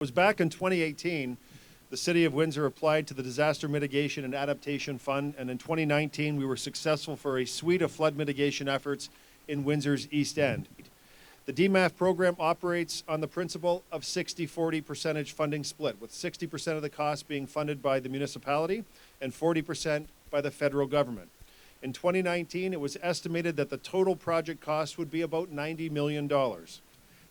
It was back in 2018, the City of Windsor applied to the Disaster Mitigation and Adaptation Fund, and in 2019, we were successful for a suite of flood mitigation efforts in Windsor's East End. The DMAF program operates on the principle of 60-40 percentage funding split, with 60% of the cost being funded by the municipality and 40% by the federal government. In 2019, it was estimated that the total project cost would be about $90 million.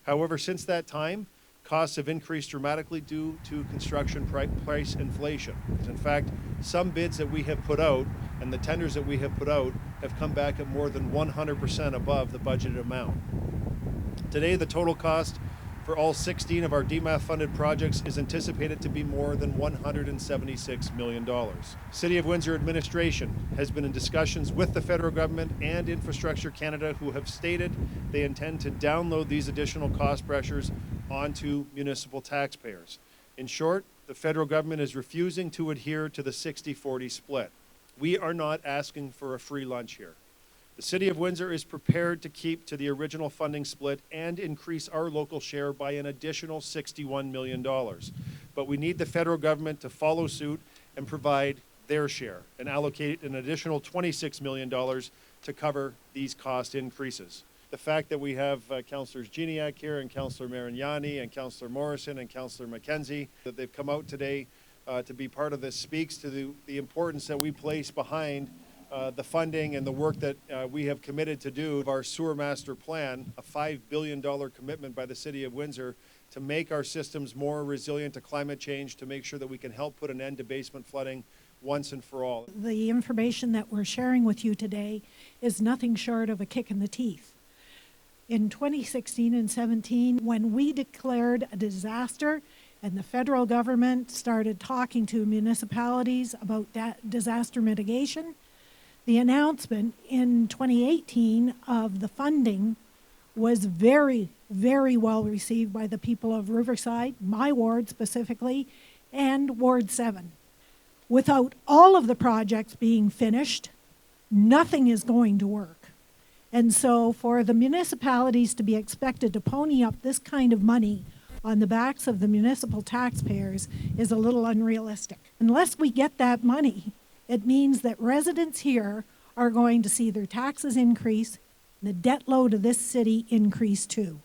However, since that time, costs have increased dramatically due to construction price inflation. In fact, some bids that we have put out and the tenders that we have put out have come back at more than 100% above the budgeted amount. Today, the total cost for all 16 of our DMAF funded projects is anticipated to be more than $176 million. City of Windsor administration has been in discussions with the federal government and Infrastructure Canada, who have stated they intend to download these additional cost pressures onto municipal taxpayers. In short, the federal government is refusing to adhere to the 60-40 split. We are not asking for a free lunch here. The City of Windsor is prepared to keep to the original funding split and increase our local share by an additional $61 million. But we need the federal government to follow suit and provide their share and allocate an additional $26 million to cover these cost increases. The fact that we have Councillors Geniak here and Councillor Marignani and Councillor Morrison and Councillor McKenzie, that they've come out today to be part of this, speaks to the importance that we place behind the funding and the work that we have committed to do of our sewer master plan, a $5 billion commitment by the City of Windsor to make our systems more resilient to climate change, to make sure that we can help put an end to basement flooding once and for all. The information that we're sharing with you today is nothing short of a kick in the teeth. In 2016 and 17, when we declared a disaster and the federal government started talking to municipalities about disaster mitigation, the announcement in 2018 of the funding was very, very well received by the people of Riverside, my ward specifically, and Ward 7. Without all of the projects being finished, nothing is going to work. And so for the municipalities to be expected to pony up this kind of money on the backs of the municipal taxpayers is a little unrealistic. Unless we get that money, it means that residents here are going to see their taxes increase and the debt load of this city increase too.